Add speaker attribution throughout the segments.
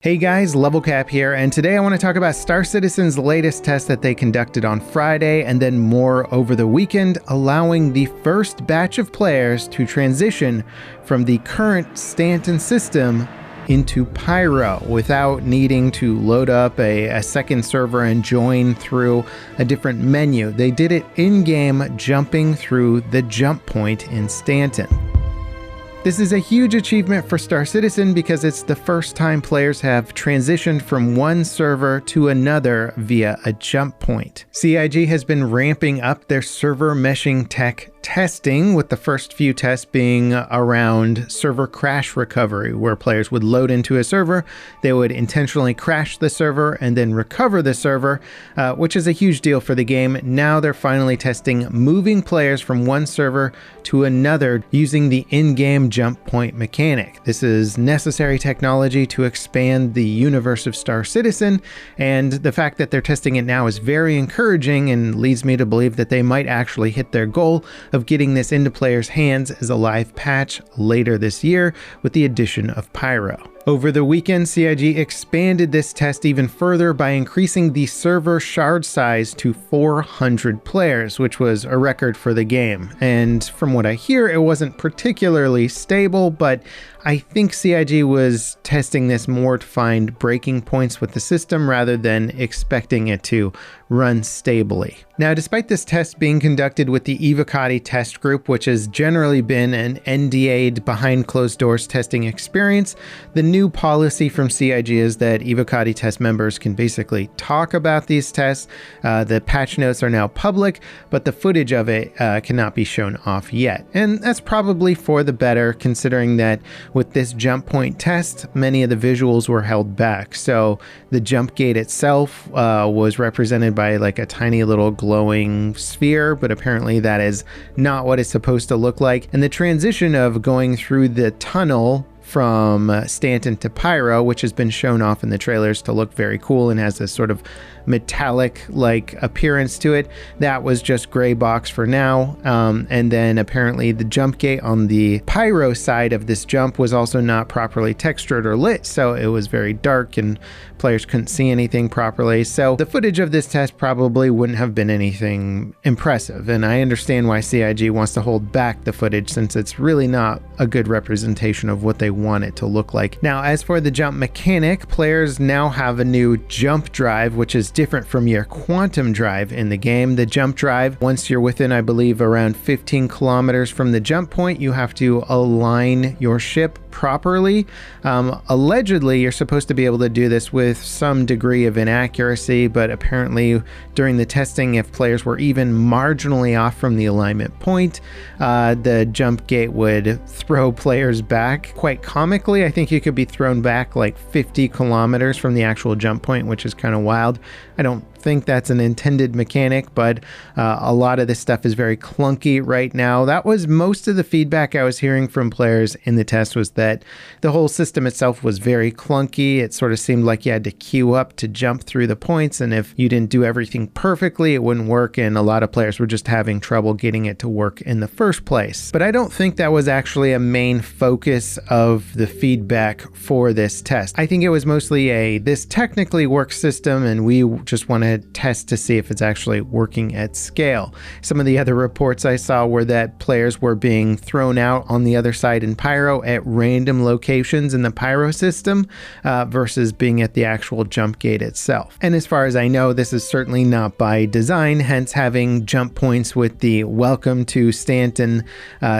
Speaker 1: Hey guys, Level Cap here, and today I want to talk about Star Citizen's latest test that they conducted on Friday and then more over the weekend, allowing the first batch of players to transition from the current Stanton system into Pyro without needing to load up a second server and join through a different menu. They did it in-game, jumping through the jump point in Stanton. This is a huge achievement for Star Citizen because it's the first time players have transitioned from one server to another via a jump point. CIG has been ramping up their server meshing tech testing, with the first few tests being around server crash recovery, where players would load into a server, they would intentionally crash the server and then recover the server, which is a huge deal for the game. Now they're finally testing moving players from one server to another using the in-game jump point mechanic. This is necessary technology to expand the universe of Star Citizen, and the fact that they're testing it now is very encouraging and leads me to believe that they might actually hit their goal of getting this into players' hands as a live patch later this year with the addition of Pyro. Over the weekend, CIG expanded this test even further by increasing the server shard size to 400 players, which was a record for the game. And from what I hear, it wasn't particularly stable, but I think CIG was testing this more to find breaking points with the system rather than expecting it to run stably. Now, despite this test being conducted with the Evocati test group, which has generally been an NDA'd behind closed doors testing experience, the new policy from CIG is that Evocati test members can basically talk about these tests. The patch notes are now public, but the footage of it cannot be shown off yet. And that's probably for the better, considering that with this jump point test, many of the visuals were held back. So the jump gate itself was represented by like a tiny little glowing sphere, but apparently that is not what it's supposed to look like. And the transition of going through the tunnel from Stanton to Pyro, which has been shown off in the trailers to look very cool and has this sort of metallic-like appearance to it, that was just gray box for now. And then apparently the jump gate on the Pyro side of this jump was also not properly textured or lit, so it was very dark and players couldn't see anything properly. So the footage of this test probably wouldn't have been anything impressive, and I understand why CIG wants to hold back the footage since it's really not a good representation of what they want it to look like. Now, as for the jump mechanic, players now have a new jump drive, which is different from your quantum drive in the game. The jump drive, once you're within, I believe, around 15 kilometers from the jump point, you have to align your ship properly. Allegedly, you're supposed to be able to do this with some degree of inaccuracy, but apparently during the testing, if players were even marginally off from the alignment point, the jump gate would throw players back. Quite comically, I think you could be thrown back like 50 kilometers from the actual jump point, which is kind of wild. I don't think that's an intended mechanic, but a lot of this stuff is very clunky right now. That was most of the feedback I was hearing from players in the test, was that the whole system itself was very clunky. It sort of seemed like you had to queue up to jump through the points, and if you didn't do everything perfectly, it wouldn't work, and a lot of players were just having trouble getting it to work in the first place. But I don't think that was actually a main focus of the feedback for this test. I think it was mostly this technically works system, and we just want to test to see if it's actually working at scale. Some of the other reports I saw were that players were being thrown out on the other side in Pyro at random locations in the Pyro system versus being at the actual jump gate itself. And as far as I know, this is certainly not by design, hence having jump points with the welcome to Stanton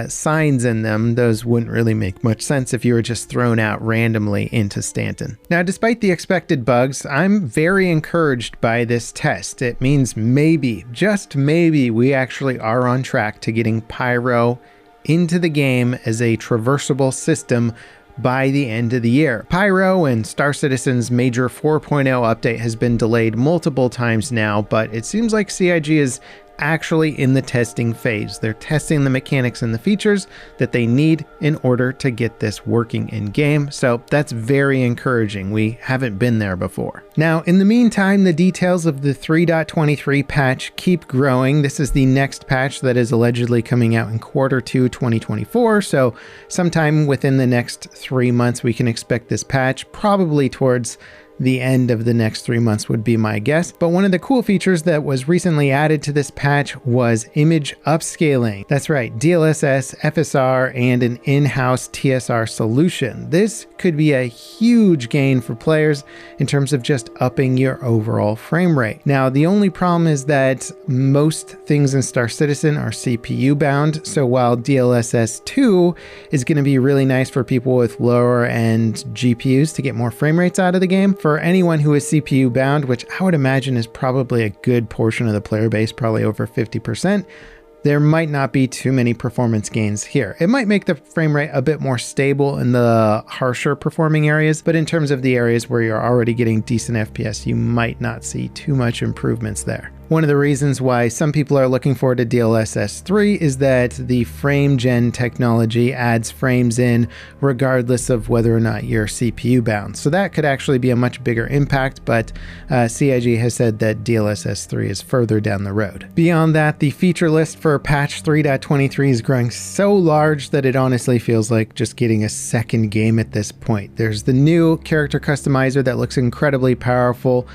Speaker 1: signs in them. Those wouldn't really make much sense if you were just thrown out randomly into Stanton. Now, despite the expected bugs, I'm very encouraged by this test. It means maybe, just maybe, we actually are on track to getting Pyro into the game as a traversable system by the end of the year. Pyro and Star Citizen's major 4.0 update has been delayed multiple times now, but it seems like CIG is actually in the testing phase. They're testing the mechanics and the features that they need in order to get this working in game. So that's very encouraging. We haven't been there before. Now, in the meantime, the details of the 3.23 patch keep growing. This is the next patch that is allegedly coming out in Q2 2024. So sometime within the next 3 months, we can expect this patch, probably towards the end of the next 3 months would be my guess. But one of the cool features that was recently added to this patch was image upscaling. That's right, DLSS, FSR, and an in-house TSR solution. This could be a huge gain for players in terms of just upping your overall frame rate. Now, the only problem is that most things in Star Citizen are CPU bound. So while DLSS 2 is going to be really nice for people with lower end GPUs to get more frame rates out of the game, for anyone who is CPU bound, which I would imagine is probably a good portion of the player base, probably over 50%, there might not be too many performance gains here. It might make the frame rate a bit more stable in the harsher performing areas, but in terms of the areas where you're already getting decent FPS, you might not see too much improvements there. One of the reasons why some people are looking forward to DLSS 3 is that the frame gen technology adds frames in regardless of whether or not you're CPU bound. So that could actually be a much bigger impact, but CIG has said that DLSS 3 is further down the road. Beyond that, the feature list for patch 3.23 is growing so large that it honestly feels like just getting a second game at this point. There's the new character customizer that looks incredibly powerful,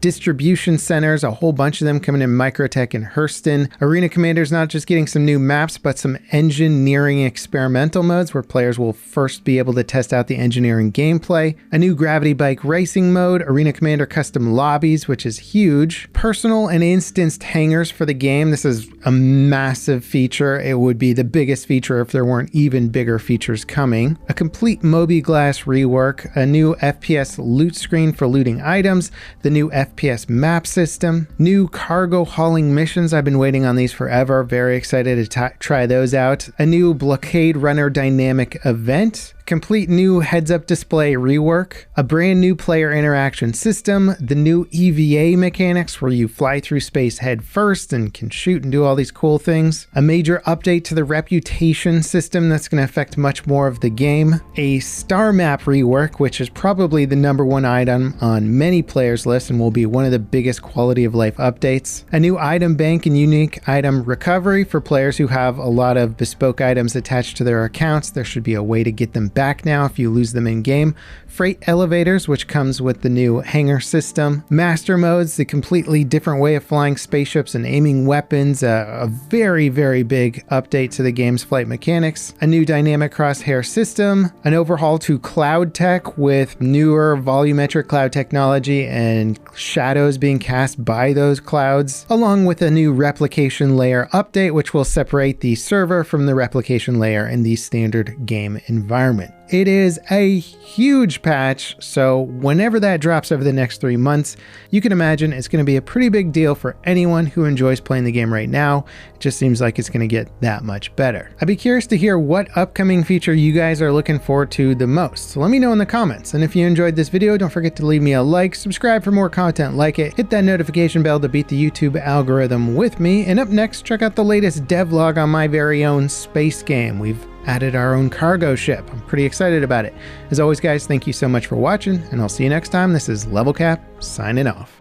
Speaker 1: distribution centers, a whole bunch of them coming in Microtech and Hurston. Arena Commander's not just getting some new maps, but some engineering experimental modes where players will first be able to test out the engineering gameplay. A new gravity bike racing mode, Arena Commander custom lobbies, which is huge. Personal and instanced hangars for the game. This is a massive feature. It would be the biggest feature if there weren't even bigger features coming. A complete Mobi-Glass rework, a new FPS loot screen for looting items, the new FPS map system, new cargo hauling missions. I've been waiting on these forever. Very excited to try those out. A new Blockade Runner dynamic event. Complete new heads-up display rework, a brand new player interaction system, the new EVA mechanics where you fly through space head first and can shoot and do all these cool things, a major update to the reputation system that's going to affect much more of the game, a star map rework, which is probably the #1 item on many players' lists and will be one of the biggest quality of life updates, a new item bank and unique item recovery for players who have a lot of bespoke items attached to their accounts. There should be a way to get them back now if you lose them in game. Freight elevators, which comes with the new hangar system. Master modes, the completely different way of flying spaceships and aiming weapons. A very, very big update to the game's flight mechanics. A new dynamic crosshair system. An overhaul to cloud tech with newer volumetric cloud technology and shadows being cast by those clouds. Along with a new replication layer update, which will separate the server from the replication layer in the standard game environment. It is a huge patch, so whenever that drops over the next 3 months, you can imagine it's going to be a pretty big deal for anyone who enjoys playing the game right now. It just seems like it's going to get that much better. I'd be curious to hear what upcoming feature you guys are looking forward to the most, so let me know in the comments. And if you enjoyed this video, don't forget to leave me a like, subscribe for more content like it, hit that notification bell to beat the YouTube algorithm with me, and up next, check out the latest devlog on my very own space game. We've added our own cargo ship. I'm pretty excited about it. As always, guys, thank you so much for watching, and I'll see you next time. This is Level Cap, signing off.